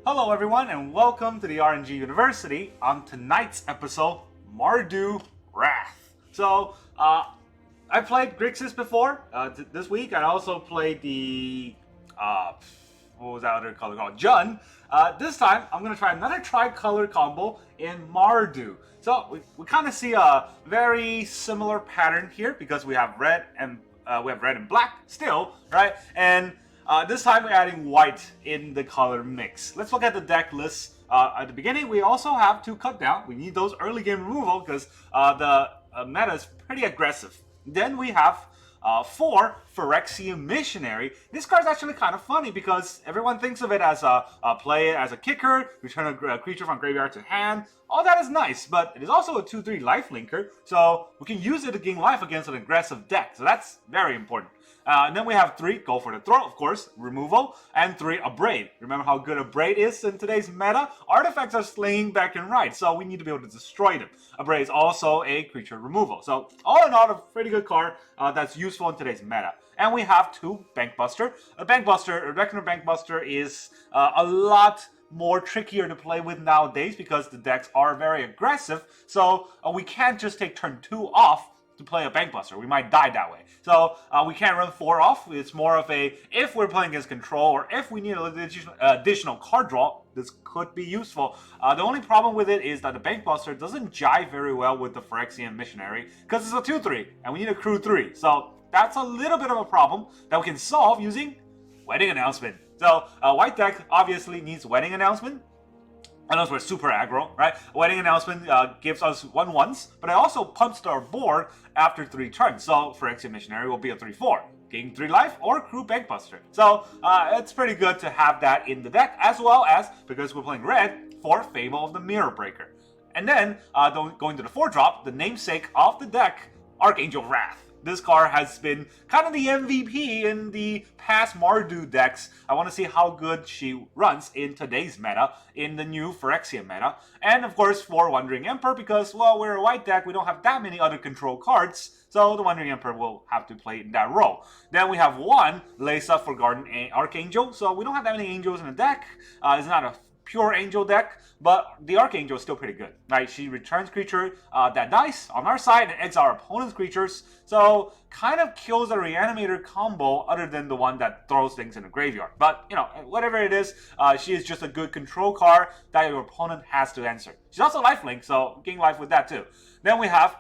Hello everyone and welcome to the RNG University. On tonight's episode, Mardu Wrath. So, I played Grixis before, this week. I also played the, what was that other color called? Jun. This time, I'm going to try another tricolor combo in Mardu. So, we kind of see a very similar pattern here because we have red and black still, right? And this time we're adding white in the color mix. Let's look at the deck list. At the beginning, we also have to cut down. We need those early game removal because the meta is pretty aggressive. Then we have 4 Phyrexian Missionary. This card is actually kind of funny because everyone thinks of it as a play it as a kicker, return a creature from graveyard to hand. All that is nice, but it is also a 2/3 life linker, so we can use it to gain life against an aggressive deck. So that's very important. And then we have 3, go for the throw, of course, removal, and 3, Abrade. Remember how good Abrade is in today's meta? Artifacts are slinging back and right, so we need to be able to destroy them. Abrade is also a creature removal. So all in all, a pretty good card that's useful in today's meta. And we have 2, Bankbuster. A Reckoner Bankbuster is a lot more trickier to play with nowadays because the decks are very aggressive, so we can't just take turn 2 off to play a Bankbuster. We might die that way. So we can't run 4 off. It's more of a, if we're playing against control or if we need an additional card draw, this could be useful. The only problem with it is that the Bankbuster doesn't jive very well with the Phyrexian Missionary because it's a 2/3 and we need a crew 3. So that's a little bit of a problem that we can solve using Wedding Announcement. So white deck obviously needs Wedding Announcement. Unless we're super aggro, right? Wedding Announcement gives us 1/1s, but it also pumps our board after 3 turns. So Phyrexian Missionary will be a 3/4, gain 3 life or crew Bankbuster. So it's pretty good to have that in the deck, as well as, because we're playing red, for Fable of the Mirror Breaker. And then going to the 4-drop, the namesake of the deck, Archangel of Wrath. This card has been kind of the MVP in the past Mardu decks. I want to see how good she runs in today's meta, in the new Phyrexia meta. And of course for Wandering Emperor, because, well, we're a white deck, we don't have that many other control cards, so the Wandering Emperor will have to play in that role. Then we have 1 Liesa Forgotten Archangel, so we don't have that many angels in the deck. It's not a pure angel deck, but the Archangel is still pretty good, right? She returns creature that dies on our side and exile our opponent's creatures, so kind of kills the Reanimator combo other than the one that throws things in the graveyard. But, you know, whatever it is, she is just a good control card that your opponent has to answer. She's also lifelink, so gain life with that too. Then we have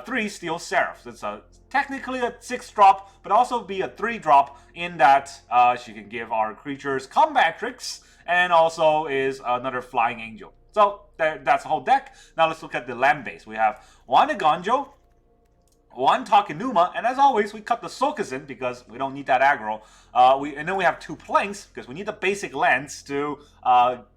3 Steel Seraph. It's technically a 6-drop, but also be a 3-drop in that she can give our creatures combat tricks, and also is another flying angel. So that's the whole deck. Now let's look at the land base. We have 1 Agonjo, 1 Takenuma, and as always, we cut the Sokuzin because we don't need that aggro. And then we have 2 Planks because we need the basic lands to,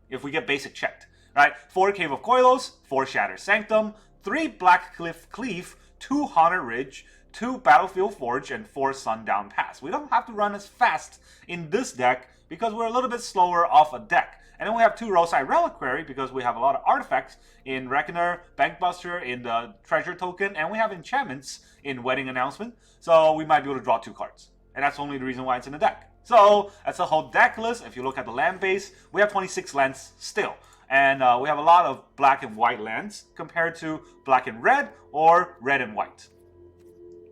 if we get basic checked. Right? 4 Cave of Koilos, 4 Shattered Sanctum, 3 Black Cliff Cleave, 2 Haunted Ridge, 2 Battlefield Forge, and 4 Sundown Pass. We don't have to run as fast in this deck because we're a little bit slower off a deck. And then we have 2 Rosai Reliquary because we have a lot of artifacts in Reckoner Bankbuster, in the Treasure Token, and we have enchantments in Wedding Announcement. So we might be able to draw 2 cards. And that's only the reason why it's in the deck. So that's the whole deck list. If you look at the land base, we have 26 lands still. And we have a lot of black and white lands compared to black and red or red and white.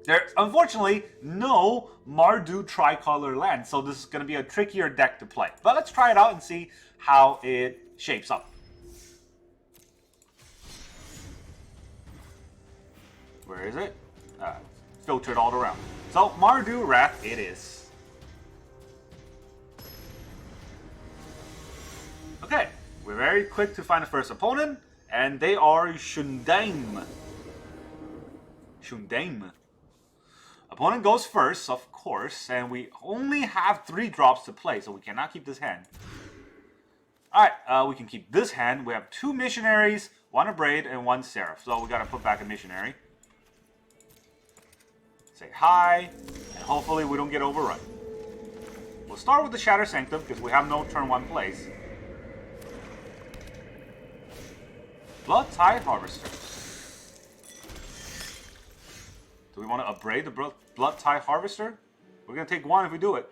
There's unfortunately no Mardu tricolor land, so this is going to be a trickier deck to play. But let's try it out and see how it shapes up. Where is it? Filtered all around. So Mardu Wrath it is. Okay, we're very quick to find the first opponent, and they are Shundaim. Opponent goes first, of course, and we only have 3 drops to play, so we cannot keep this hand. Alright, we can keep this hand. We have 2 Missionaries, 1 Abrade, and 1 Seraph. So we gotta put back a Missionary. Say hi, and hopefully we don't get overrun. We'll start with the Shattered Sanctum, because we have no turn 1 plays. Blood Tide Harvester. Do we want to Abrade the Blood Tide Harvester? We're going to take 1 if we do it.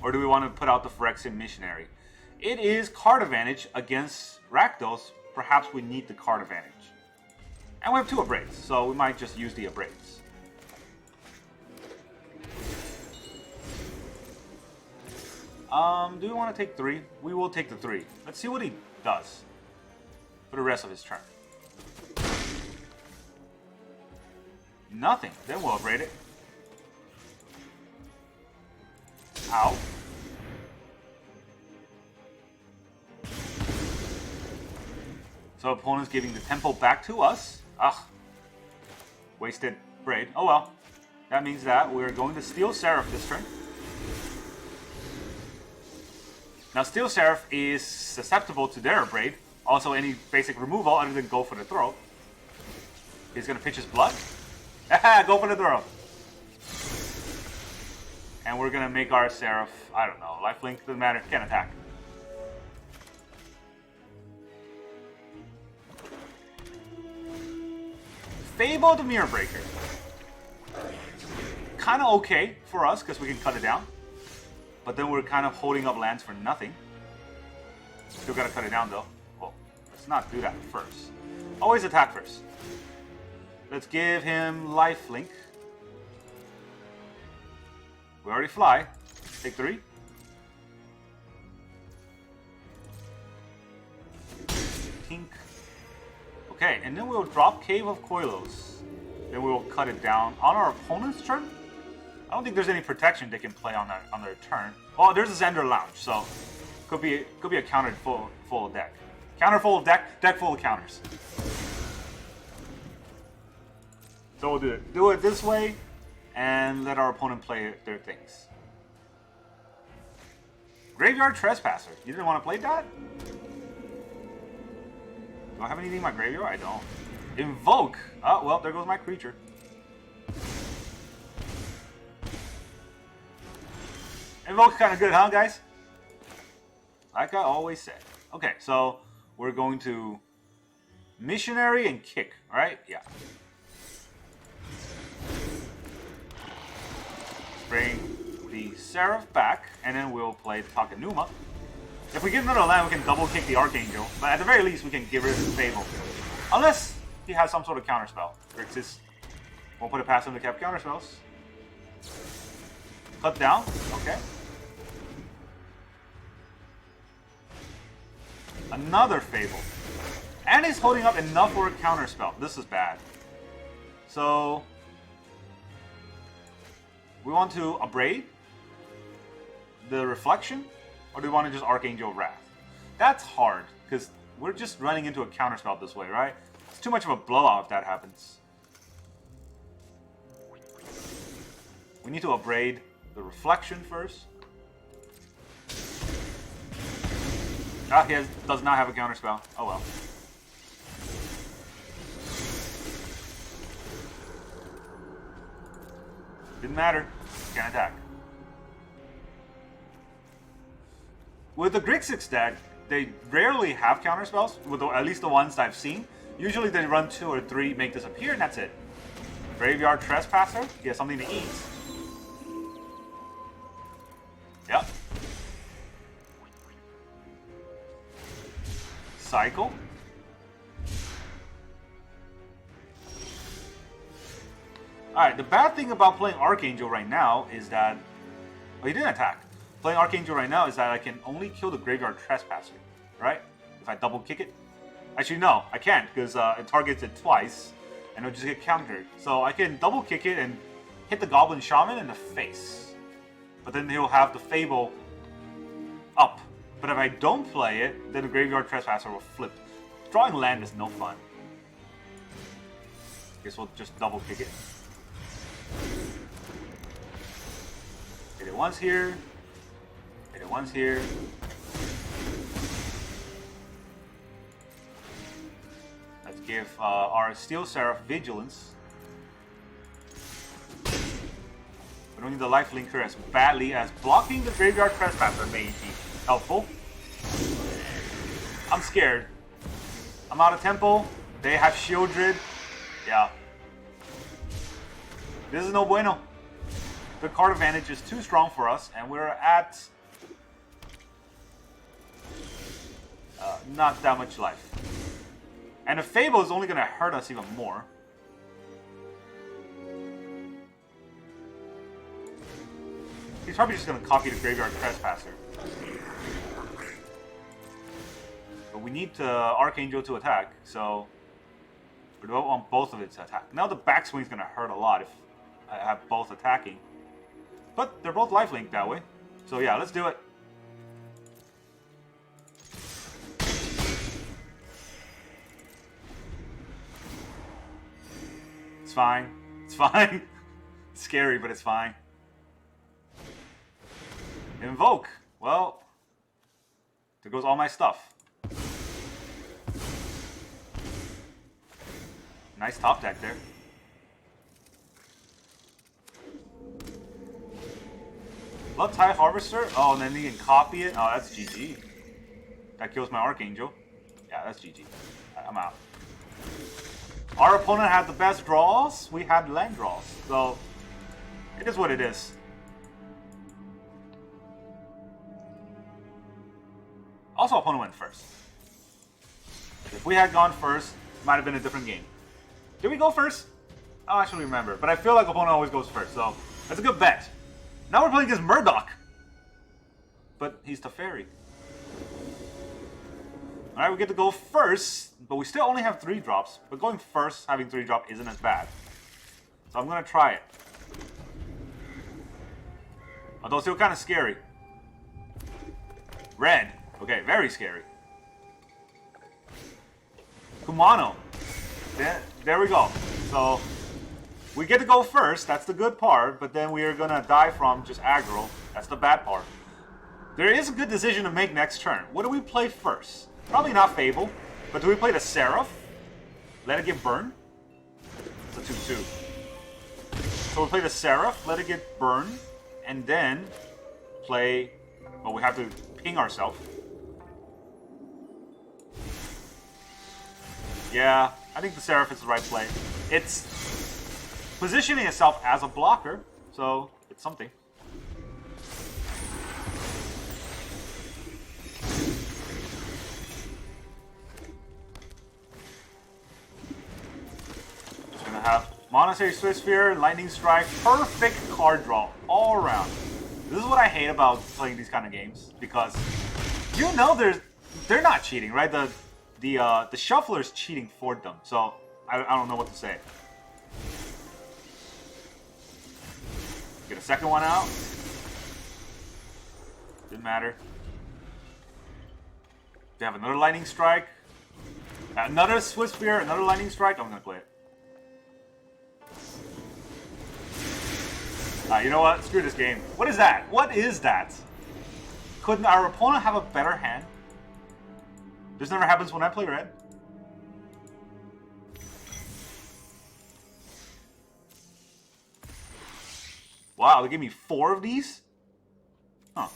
Or do we want to put out the Phyrexian Missionary? It is card advantage against Rakdos. Perhaps we need the card advantage. And we have 2 Abrades, so we might just use the Abrades. Do we want to take 3? We will take the 3. Let's see what he does for the rest of his turn. Nothing. Then we'll Abrade it. Ow. So opponent's giving the tempo back to us. Ugh. Wasted Braid. Oh well. That means that we're going to Steel Seraph this turn. Now Steel Seraph is susceptible to their Abrade. Also any basic removal other than go for the throw. He's gonna pitch his blood. Go for the throw. And we're gonna make our Seraph, I don't know, lifelink, doesn't matter, can't attack. Fable the Mirror Breaker. Kinda okay for us because we can cut it down. But then we're kind of holding up lands for nothing. Still gotta cut it down though. Well, let's not do that first. Always attack first. Let's give him lifelink. We already fly. Take 3. Tink. Okay, and then we'll drop Cave of Koilos. Then we'll cut it down on our opponent's turn. I don't think there's any protection they can play on their turn. Oh, there's a Xander Lounge, so could be a counter full deck. Counter full deck, deck full of counters. So we'll do it this way, and let our opponent play their things. Graveyard Trespasser. You didn't want to play that? Do I have anything in my graveyard? I don't. Invoke. Oh, well, there goes my creature. Invoke's kind of good, huh, guys? Like I always say. Okay, so we're going to Missionary and kick, right? Yeah. Bring the Seraph back, and then we'll play the Takenuma. If we get another land, we can double kick the Archangel, but at the very least, we can get rid of the Fable. Unless he has some sort of counterspell. Grixis won't put it past him to cap counterspells. Cut down, okay. Another Fable. And he's holding up enough for a counterspell. This is bad. So we want to Abrade the Reflection, or do we want to just Archangel of Wrath? That's hard, because we're just running into a counterspell this way, right? It's too much of a blowout if that happens. We need to Abrade the Reflection first. Ah, he does not have a counterspell. Oh well. Didn't matter. Can't attack. With the Grixis deck, they rarely have counterspells, with at least the ones I've seen. Usually they run 2 or 3, make disappear, and that's it. Graveyard Trespasser, he has something to eat. Yep. Cycle. Alright, the bad thing about playing Archangel right now is that... Well, he didn't attack. Playing Archangel right now is that I can only kill the Graveyard Trespasser, right? If I double kick it. Actually, no, I can't, because it targets it twice, and it'll just get countered. So I can double kick it and hit the Goblin Shaman in the face. But then he'll have the Fable up. But if I don't play it, then the Graveyard Trespasser will flip. Drawing land is no fun. Guess we'll just double kick it. Hit it once here. Hit it once here. Let's give our Steel Seraph Vigilance. We don't need the life linker as badly as blocking the Graveyard Trespasser may be helpful. I'm scared. I'm out of tempo. They have Shieldred. Yeah. This is no bueno. the card advantage is too strong for us, and we're at not that much life. And the Fable is only going to hurt us even more. He's probably just going to copy the Graveyard Trespasser. But we need Archangel to attack, so we don't want both of it to attack. Now the backswing is going to hurt a lot if I have both attacking. But they're both lifelink that way. So yeah, let's do it. It's fine. It's fine. It's scary, but it's fine. Invoke. Well, there goes all my stuff. Nice top deck there. Blood Tide Harvester? Oh, and then he can copy it? Oh, that's GG. That kills my Archangel. Yeah, that's GG. I'm out. Our opponent had the best draws. We had land draws. So, it is what it is. Also, opponent went first. If we had gone first, it might have been a different game. Did we go first? I don't actually remember. But I feel like opponent always goes first. So, that's a good bet. Now we're playing against Murdoch. But he's the fairy. Alright, we get to go first. But we still only have 3 drops. But going first, having 3 drop isn't as bad. So I'm going to try it. Although still kind of scary. Red. Okay, very scary. Kumano. There we go. So, we get to go first. That's the good part. But then we are going to die from just aggro. That's the bad part. There is a good decision to make next turn. What do we play first? Probably not Fable. But do we play the Seraph? Let it get burned? It's a 2-2. So we play the Seraph, let it get burned, and then play... Well, we have to ping ourselves. Yeah, I think the Seraph is the right play. It's positioning itself as a blocker, so it's something. Just gonna have Monastery Swift Sphere, Lightning Strike, perfect card draw all around. This is what I hate about playing these kind of games, because you know they're not cheating, right? The shuffler's cheating for them, so I don't know what to say. Get a second one out. Didn't matter. They have another Lightning Strike. Another Swift Spear, another Lightning Strike. I'm gonna play it. You know what? Screw this game. What is that? What is that? Couldn't our opponent have a better hand? This never happens when I play red. Wow, they gave me 4 of these? Huh.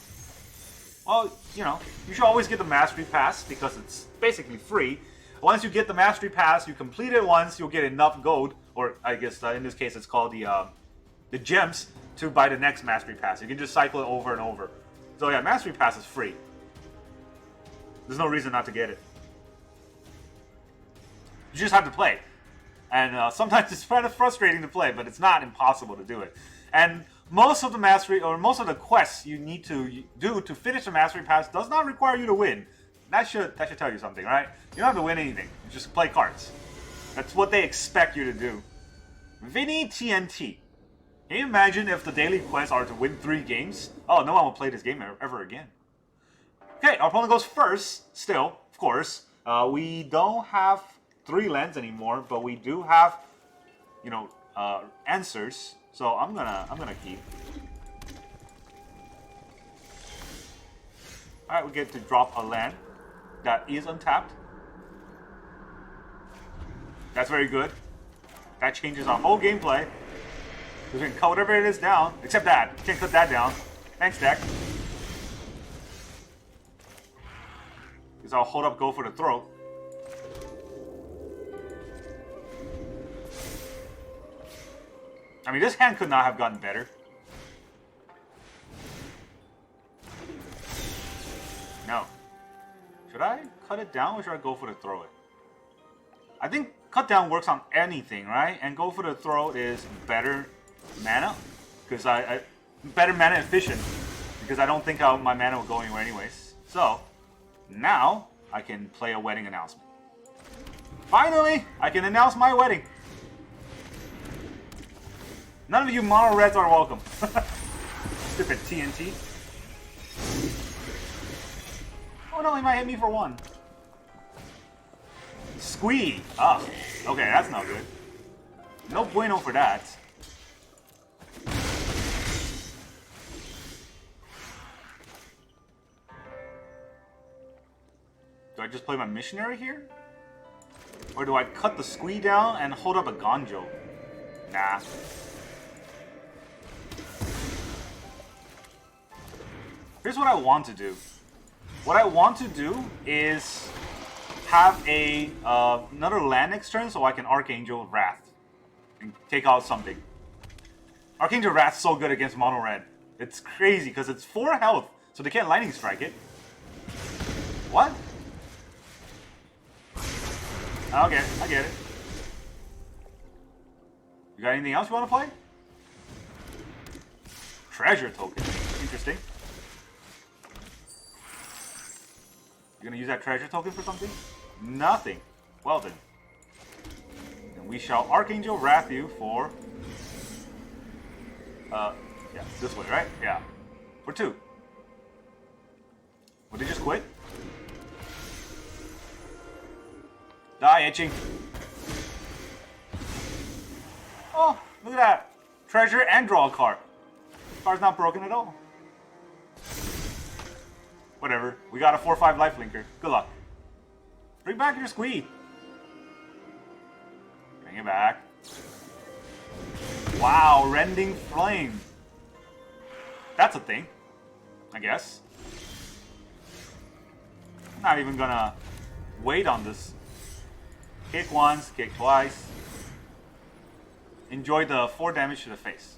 Well, you know, you should always get the Mastery Pass because it's basically free. Once you get the Mastery Pass, you complete it once, you'll get enough gold, or I guess in this case it's called the gems, to buy the next Mastery Pass. You can just cycle it over and over. So yeah, Mastery Pass is free. There's no reason not to get it. You just have to play. And sometimes it's kind of frustrating to play, but it's not impossible to do it. And most of the Mastery, or most of the quests you need to do to finish the Mastery Pass does not require you to win. That should tell you something, right? You don't have to win anything. You just play cards. That's what they expect you to do. Vinny TNT. Can you imagine if the daily quests are to win 3 games? Oh, no one will play this game ever again. Okay, our opponent goes first, still, of course. We don't have 3 lands anymore, but we do have, you know, answers. So I'm gonna keep. Alright, we get to drop a land that is untapped. That's very good. That changes our whole gameplay. We can cut whatever it is down, except that. Can't cut that down. Thanks, deck. Because I'll hold up, go for the throw. I mean, this hand could not have gotten better. Should I cut it down or should I go for the throw it? I think cut down works on anything, right? And go for the throw is better mana. Because I better mana efficient. Because I don't think my mana will go anywhere anyways. So, now I can play a wedding announcement. Finally, I can announce my wedding. None of you mono reds are welcome. Stupid TNT. Oh no, he might hit me for one. Squee. Ah, okay, that's not good. No bueno for that. Do I just play my missionary here? Or do I cut the squee down and hold up a Gonjo? Nah. Here's what I want to do. What I want to do is have another land next turn so I can Archangel of Wrath and take out something. Archangel of Wrath is so good against mono red. It's crazy because it's 4 health, so they can't lightning strike it. What? Okay, I get it. You got anything else you want to play? Treasure token. Interesting. You gonna use that treasure token for something? Nothing. Well then. And we shall Archangel Wrath you for... yeah, this way, right? Yeah. For 2. Would they just quit? Die, itching. Oh, look at that. Treasure and draw a card. Card's not broken at all. Whatever. We got a 4/5 lifelinker. Good luck. Bring back your squee. Bring it back. Wow, Rending Flame. That's a thing. I guess. I'm not even gonna wait on this. Kick once, kick twice. Enjoy the 4 damage to the face.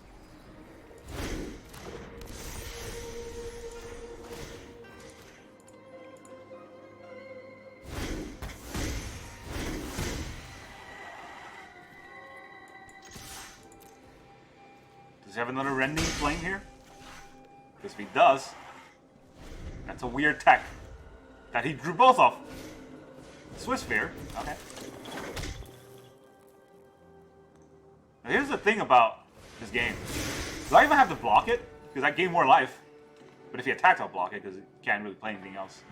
Does he have another Rending Flame here? Because if he does, that's a weird tech that he drew both of. Swiss Sphere, okay. Now here's the thing about this game. Do I even have to block it? Because I gain more life. But if he attacks, I'll block it because he can't really play anything else.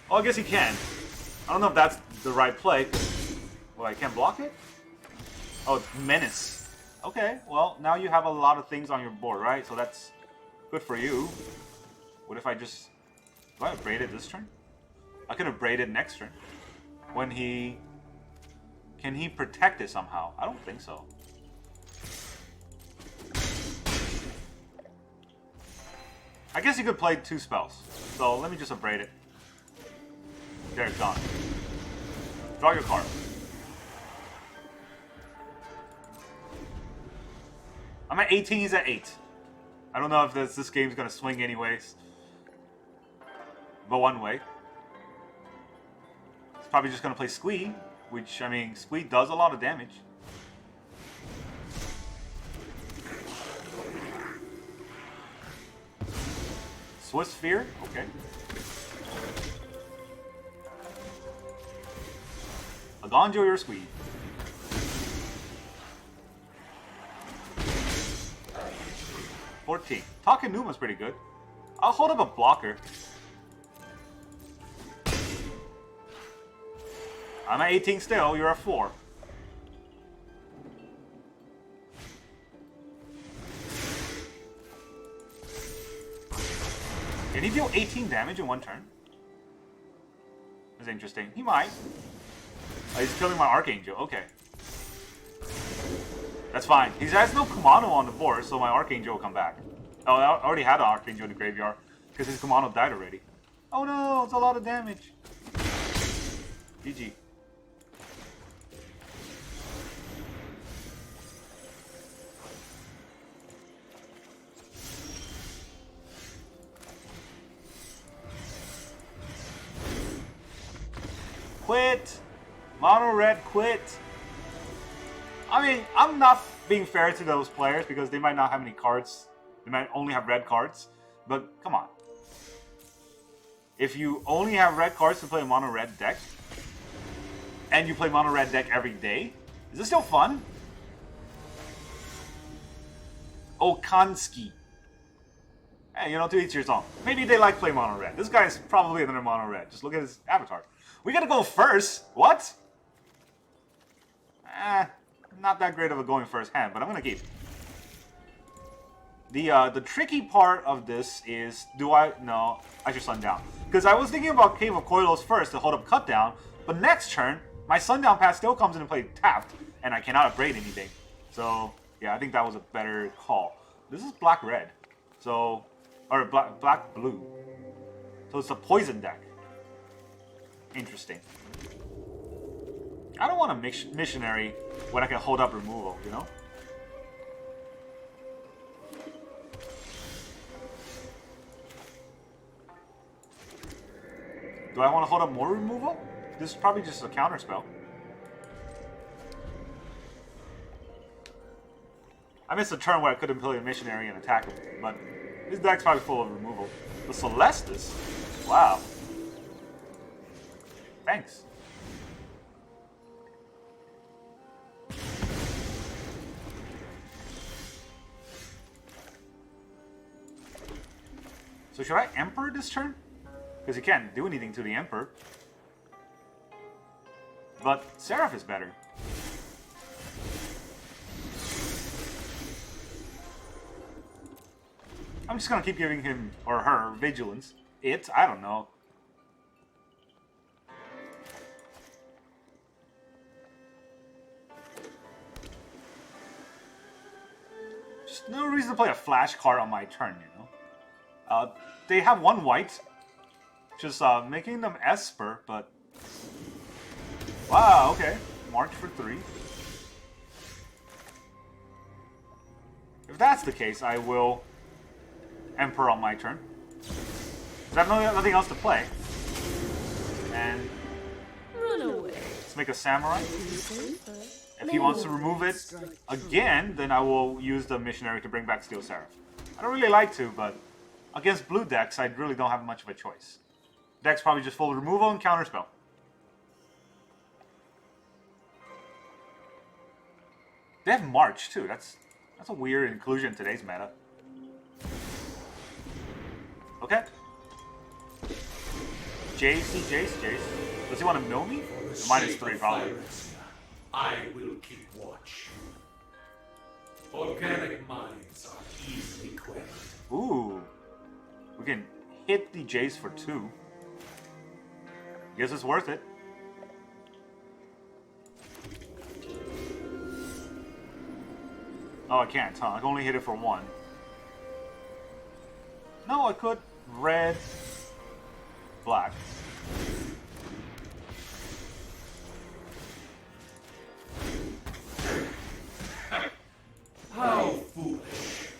Oh, I guess he can. I don't know if that's the right play. Well, I can't block it? Oh, it's Menace. Okay, well, now you have a lot of things on your board, right? So that's good for you. What if I just... Do I have Abrade this turn? I could have braided next turn. When he... Can he protect it somehow? I don't think so. I guess he could play 2 spells. So let me just Abrade it. There, it's gone. Draw your card. I'm at 18, he's at 8. I don't know if this game's gonna swing anyways. But one way. He's probably just gonna play Squee, which, I mean, Squee does a lot of damage. Swiss Sphere, okay. Agonjo your Squee. Takenuma's pretty good. I'll hold up a blocker. I'm at 18 still, you're at 4. Can he deal 18 damage in one turn? That's interesting. He might. Oh, he's killing my Archangel. Okay. That's fine. He has no Kumano on the board, so my Archangel will come back. Oh, I already had an Archangel in the graveyard because his Kumano died already. Oh no, it's a lot of damage. GG. Quit. Mono red, quit. I mean, I'm not being fair to those players because they might not have any cards. They might only have red cards. But come on. If you only have red cards to play a mono red deck, and you play mono red deck every day, is this still fun? Okanski. Hey, you know, to each your own. Maybe they like playing mono red. This guy is probably another mono red. Just look at his avatar. We gotta go first. What? Not that great of a going first hand, but I'm gonna keep. The tricky part of this is, no, I should sundown. Because I was thinking about Cave of Koilos first to hold up cut down, but next turn, my sundown pass still comes into play tapped, and I cannot Abrade anything. So, yeah, I think that was a better call. This is black-red, so, or black-blue. So it's a poison deck. Interesting. I don't want a missionary when I can hold up removal, you know? Do I want to hold up more removal? This is probably just a counter spell. I missed a turn where I couldn't play a missionary and attack him, but this deck's probably full of removal. The Celestis? Wow. Thanks. So should I Emperor this turn? Because you can't do anything to the Emperor. But Seraph is better. I'm just gonna keep giving him or her Vigilance. I don't know. Just no reason to play a flash card on my turn, you know. They have one white, just making them Esper, but wow, okay, March for 3. If that's the case, I will Emperor on my turn. Because I have nothing else to play. And Run away. let's make a Samurai. If he wants to remove it again, then I will use the Missionary to bring back Steel Seraph. I don't really like to, but against blue decks, I really don't have much of a choice. Deck's probably just full of removal and counterspell. They have March too. That's a weird inclusion in today's meta. Okay. Jace. Does he want to mill me? -3 probably. I will keep watch. Organic minds are easily quelled. Ooh. We can hit the Jace for 2. Guess it's worth it. Oh, I can't, huh? I can only hit it for 1. No, I could. Red. Black. How foolish.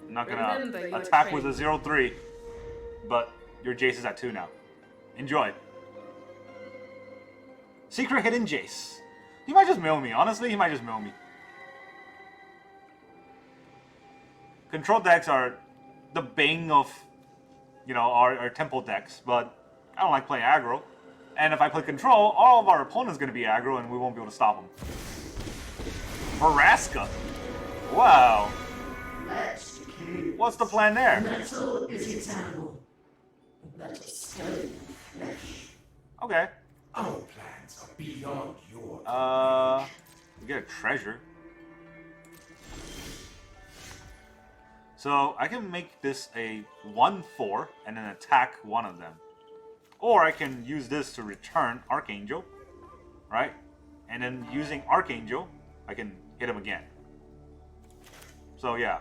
I'm not gonna attack with a 0-3, but your Jace is at 2 now. Enjoy. Secret hidden Jace. He might just mill me. Honestly, he might just mill me. Control decks are the bane of, you know, our temple decks, but I don't like playing aggro. And if I play control, all of our opponents going to be aggro and we won't be able to stop them. Veraska. Wow. What's the plan there? Metal is eternal. Metal stone flesh. Okay. Our plans are beyond your. We get a treasure. So I can make this a 1/4 and then attack one of them. Or I can use this to return Archangel, right? And then using Archangel, I can hit him again. So yeah.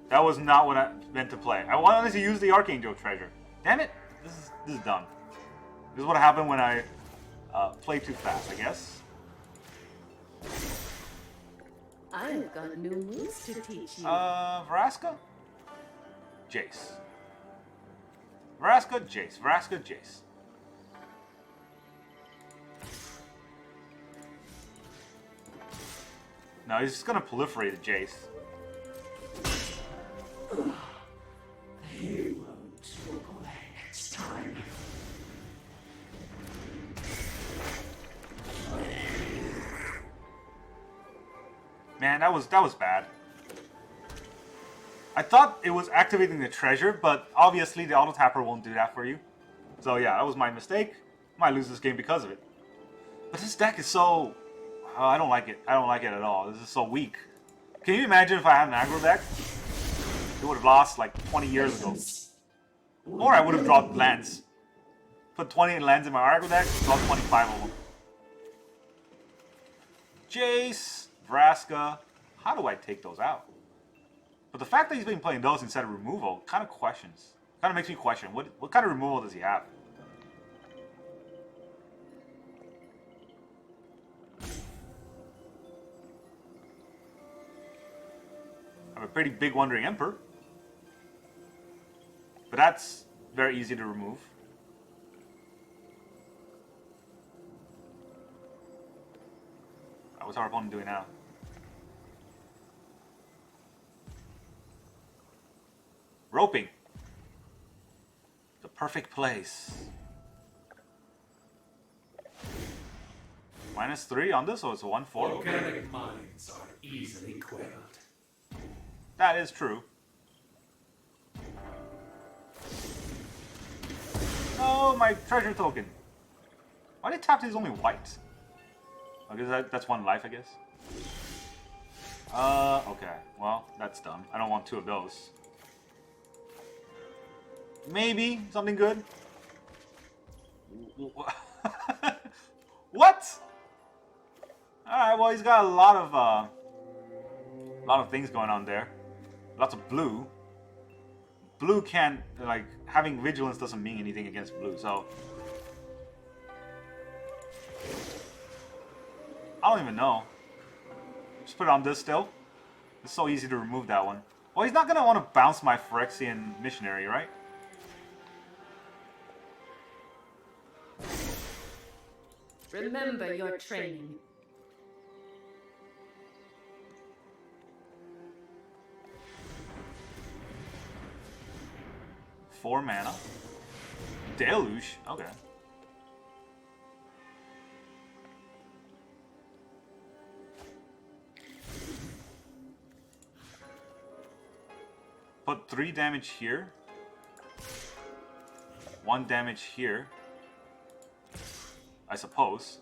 That was not what I meant to play. I wanted to use the Archangel treasure. Damn it! This is dumb. This is what happened when I play too fast, I guess. I've got new moves to teach you. Vraska? Jace. Vraska, Jace. Vraska, Jace. No, he's just gonna proliferate the Jace. He won't look away next time. Man, that was bad. I thought it was activating the treasure, but obviously the auto tapper won't do that for you. So yeah, that was my mistake. Might lose this game because of it. But this deck is so... I don't like it. I don't like it at all. This is so weak. Can you imagine if I had an aggro deck? It would have lost like 20 years ago. Or I would have dropped lands. Put 20 lands in my aggro deck, draw 25 of them. Jace, Vraska. How do I take those out? But the fact that he's been playing those instead of removal kind of makes me question. What kind of removal does he have? I have a pretty big Wandering Emperor. But that's very easy to remove. What's our opponent doing now? Roping. The perfect place. -3 on this, so it's a 1/4. Organic minds are easily quelled. That is true. Oh, my treasure token. Why did he tap these only white? I guess that's 1 life, I guess. Okay. Well, that's dumb. I don't want 2 of those. Maybe something good? What? Alright, well, he's got a lot of things going on there. Lots of blue. Blue can't, like, having vigilance doesn't mean anything against blue, so... I don't even know. Just put it on this still. It's so easy to remove that one. Well, he's not gonna want to bounce my Phyrexian Missionary, right? Remember your training. Four mana. Deluge? Okay. Put 3 damage here. 1 damage here. I suppose.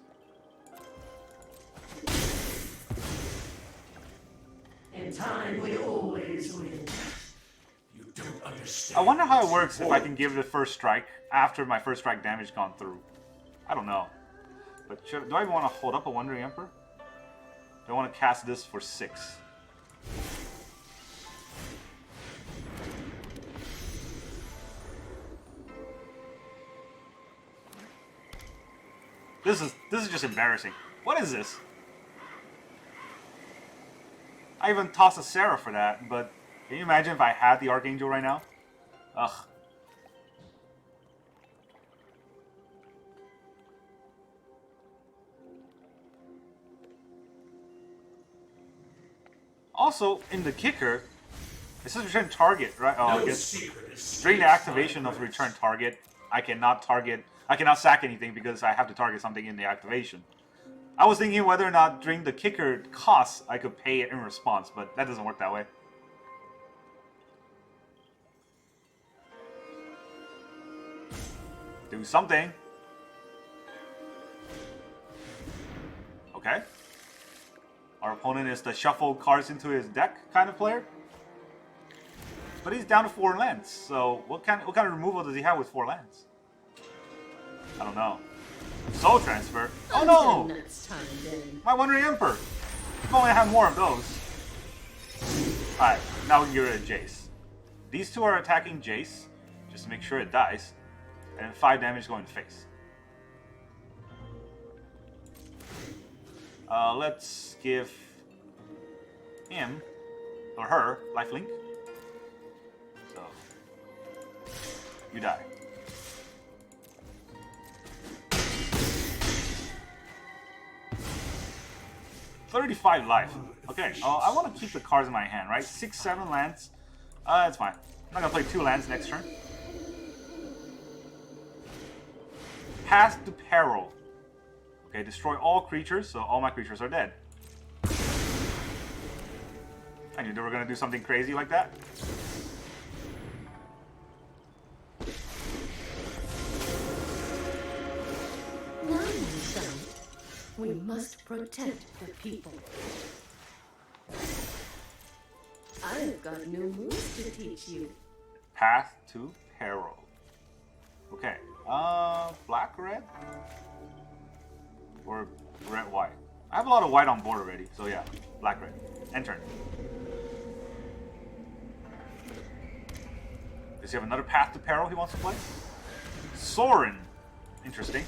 In time, we always win. You don't understand. I wonder how it works if I can give the first strike after my first strike damage gone through. I don't know. But do I even want to hold up a Wandering Emperor? Do I want to cast this for 6? This is just embarrassing. What is this? I even tossed a Seraph for that, but can you imagine if I had the Archangel right now? Ugh. Also, in the kicker, it says return target, right? Oh, I guess during the activation of return target, I cannot sack anything because I have to target something in the activation. I was thinking whether or not during the kicker cost I could pay it in response, but that doesn't work that way. Do something. Okay. Our opponent is the shuffle cards into his deck kind of player. But he's down to 4 lands, so what kind of removal does he have with 4 lands? I don't know. Soul transfer? Oh no! Next time, then. My Wandering Emperor! If only I have more of those. Alright, now we can get rid of Jace. These 2 are attacking Jace, just to make sure it dies. And then 5 damage going to face. Let's give him or her lifelink. So you die. $35 life. Okay, I want to keep the cards in my hand, right? 6, 7 lands. That's fine. I'm not gonna play 2 lands next turn. Path to Peril. Okay, destroy all creatures, so all my creatures are dead. I knew they were gonna do something crazy like that. Now, my son, we must protect the people. I've got new moves to teach you. Path to Peril. Okay. Black, red? Or red, white? I have a lot of white on board already, so yeah. Black, red. End turn. Does he have another Path to Peril he wants to play? Sorin. Interesting.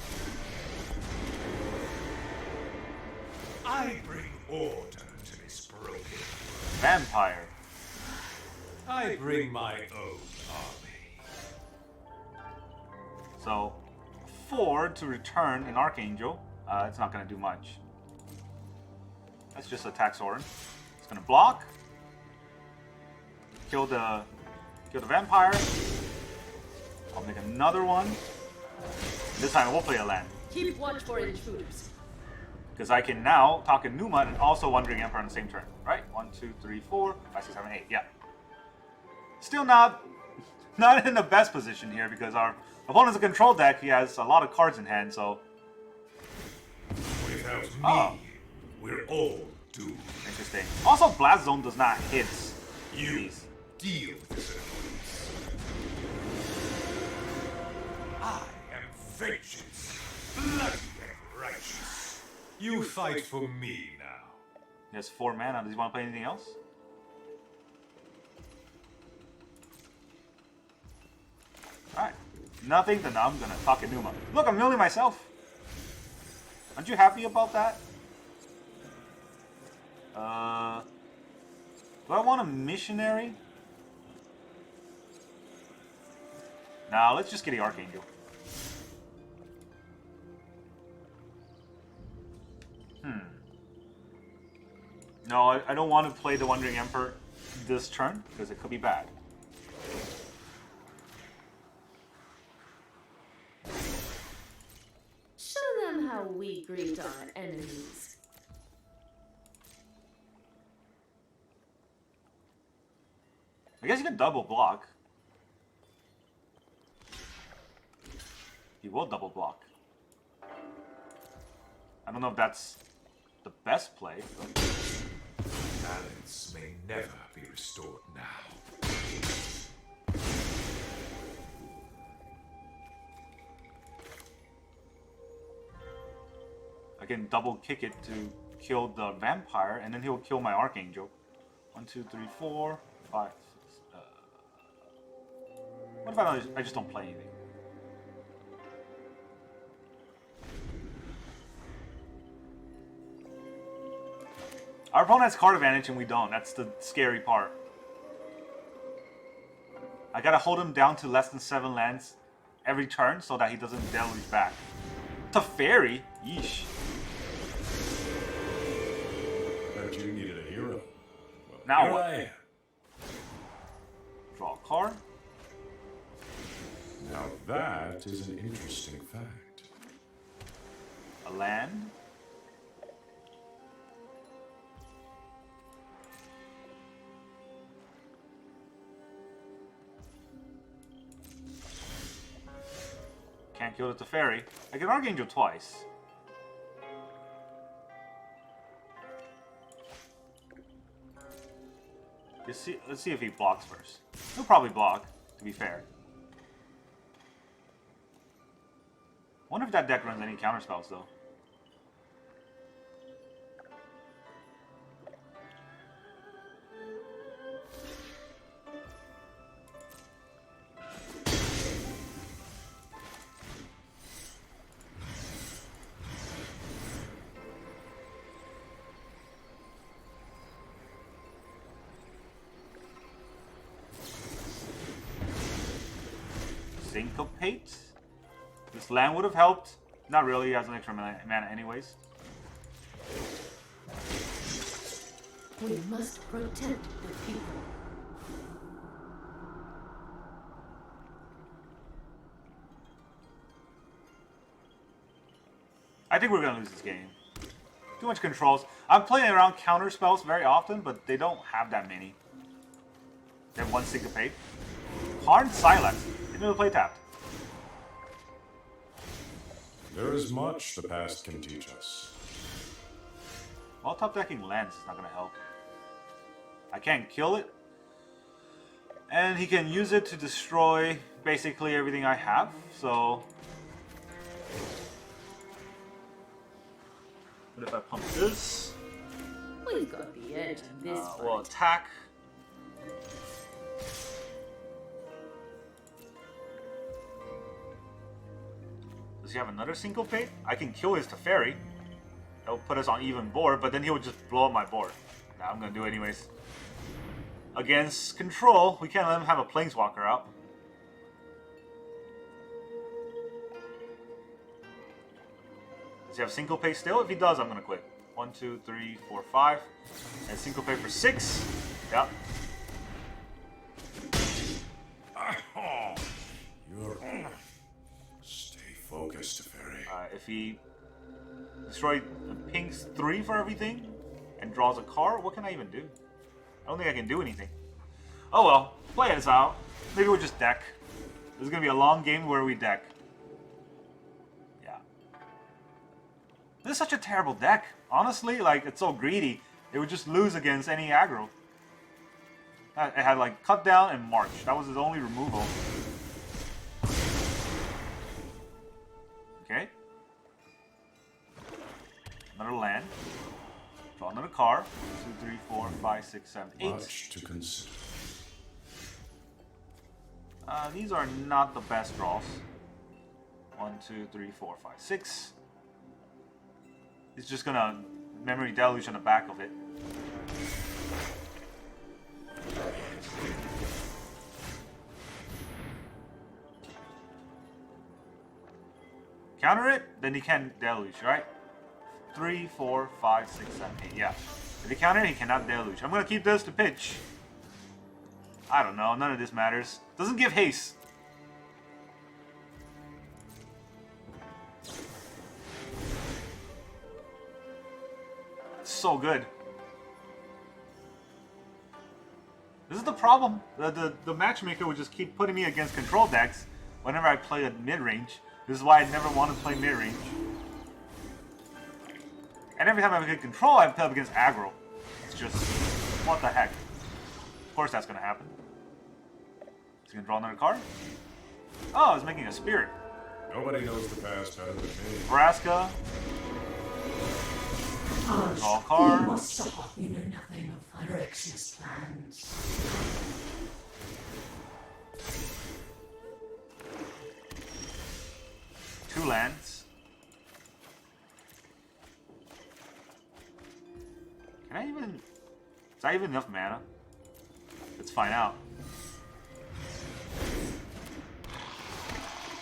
I bring order to this broken. Vampire. I bring my own army. So, 4 to return an Archangel. It's not going to do much. Let's just attack Sorin. It's going to block. Kill the Vampire. I'll make another one. This time we'll play a land. Keep watch for intruders. Because I can now talk in Numa and also Wandering Emperor on the same turn. Right? 1, 2, 3, 4, 5, 6, 7, 8. Yeah. Still not in the best position here because our opponent's a control deck. He has a lot of cards in hand, so... Without me, we're all doomed. Interesting. Also, Blast Zone does not hit You these. deal with this annoyance. I am vengeance, bloody and righteous. You fight for me now. He has 4 mana. Does he want to play anything else? Alright. Nothing, then I'm gonna talk in Numa. Look, I'm milling myself. Aren't you happy about that? Do I want a missionary? Nah, let's just get the Archangel. No, I don't want to play the Wandering Emperor this turn, because it could be bad. Show them how we greet our enemies. I guess you can double block. He will double block. I don't know if that's the best play, but... Balance may never be restored now. I can double kick it to kill the vampire, and then he'll kill my Archangel. 1, 2, 3, 4, 5, 6. What if I just don't play anything? Our opponent has card advantage and we don't. That's the scary part. I gotta hold him down to less than 7 lands every turn so that he doesn't deluge back. Teferi? Yeesh. But you needed a hero. Well, Now here what? I am. Draw a card. Now that is an interesting fact. A land. Can't kill the Teferi. I can Archangel twice. Let's see if he blocks first. He'll probably block, to be fair. Wonder if that deck runs any counter spells though. Syncopate. This land would have helped. Not really, he has an extra mana anyways. We must protect the people. I think we're gonna lose this game. Too much controls. I'm playing around counter spells very often, but they don't have that many. They have one Syncopate. Karn Silence. Didn't really play tapped. There is much the past can teach us. Well, top decking lands is not gonna help. I can't kill it. And he can use it to destroy basically everything I have, so... What if I pump this? We've got the edge on this one. We'll attack. Does he have another Syncopate? I can kill his Teferi. That'll put us on even board, but then he would just blow up my board. Nah, I'm gonna do it anyways. Against control, we can't let him have a Planeswalker out. Does he have Syncopate still? If he does, I'm gonna quit. 1, 2, 3, 4, 5. And Syncopate for 6. Yep. Stay focused, Fairy. If he destroys pinks 3 for everything and draws a card, what can I even do? I don't think I can do anything. Oh well, play this out. Maybe we'll just deck. This is gonna be a long game where we deck. Yeah. This is such a terrible deck. Honestly, like, it's so greedy. It would just lose against any aggro. It had like cut down and march. That was his only removal. Okay. Another land. Draw another card. 2, 3, 4, 5, 6, 7, 8. Much to consider. These are not the best draws. 1, 2, 3, 4, 5, 6. He's just gonna memory deluge on the back of it. Counter it, then he can deluge, right? 3, 4, 5, 6, 7, 8. Yeah. If he counter it, he cannot deluge. I'm gonna keep this to pitch. I don't know. None of this matters. Doesn't give haste. It's so good. This is the problem. The matchmaker would just keep putting me against control decks whenever I play at mid-range. This is why I never want to play mid-range. And every time I get control, I play up against aggro. It's just, what the heck? Of course that's going to happen. Is he going to draw another card? Oh, he's making a spirit. Nobody knows the past better than me. Nebraska. Draw a card. You must stop. You know nothing of Phyrexia's plans. Two lands. Can I even... Is that even enough mana? Let's find out.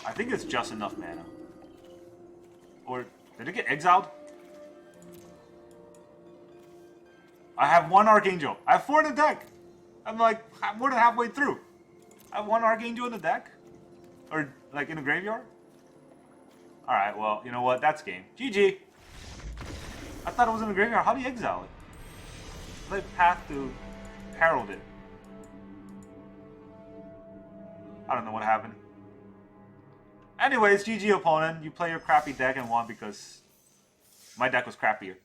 I think it's just enough mana. Or did it get exiled? I have one Archangel. I have 4 in the deck. I'm like more than halfway through. I have 1 Archangel in the deck? Or like in the graveyard? Alright, well, you know what? That's game. GG. I thought it was in the graveyard. How do you exile it? Play Path to Herald it. I don't know what happened. Anyways, GG opponent. You play your crappy deck and won because my deck was crappier.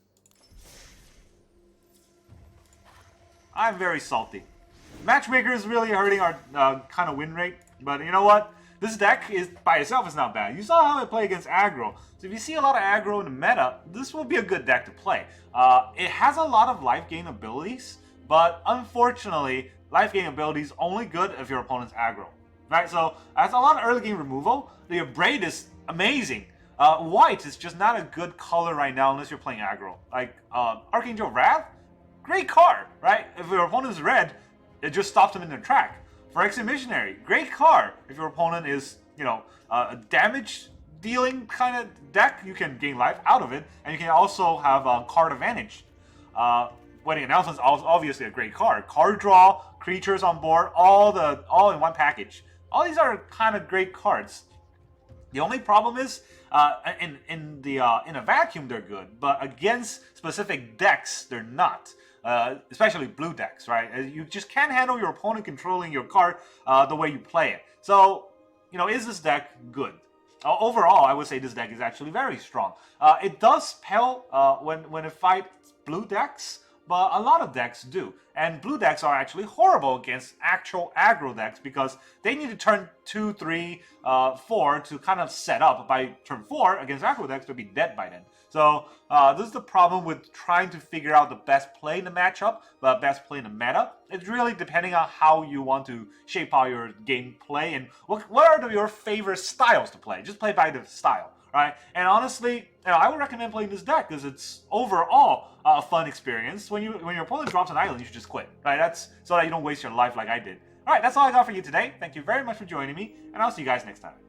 I'm very salty. Matchmaker is really hurting our kind of win rate, but you know what? This deck is by itself is not bad. You saw how it played against aggro. So if you see a lot of aggro in the meta, this will be a good deck to play. It has a lot of life gain abilities, but unfortunately, life gain abilities only good if your opponent's aggro. Right? So as a lot of early game removal, the Abrade is amazing. White is just not a good color right now unless you're playing aggro. Like Archangel of Wrath, great card, right? If your opponent's red, it just stops them in their track. Phyrexian Missionary, great card if your opponent is a damage dealing kind of deck, you can gain life out of it, and you can also have a card advantage. Wedding Announcement is obviously a great card. Card draw, creatures on board, all in one package. All these are kind of great cards. The only problem is, in a vacuum they're good, but against specific decks they're not. Especially blue decks, right? You just can't handle your opponent controlling your card the way you play it. So, is this deck good? Overall, I would say this deck is actually very strong. It does pale when it fights blue decks, but a lot of decks do. And blue decks are actually horrible against actual aggro decks because they need to turn 2, 3, 4 to kind of set up. By turn 4 against aggro decks, they'll be dead by then. So this is the problem with trying to figure out the best play in the matchup, the best play in the meta. It's really depending on how you want to shape out your gameplay and what are your favorite styles to play. Just play by the style. Right, and honestly, I would recommend playing this deck because it's overall a fun experience. When your opponent drops an island, you should just quit. Right, that's so that you don't waste your life like I did. All right, that's all I got for you today. Thank you very much for joining me, and I'll see you guys next time.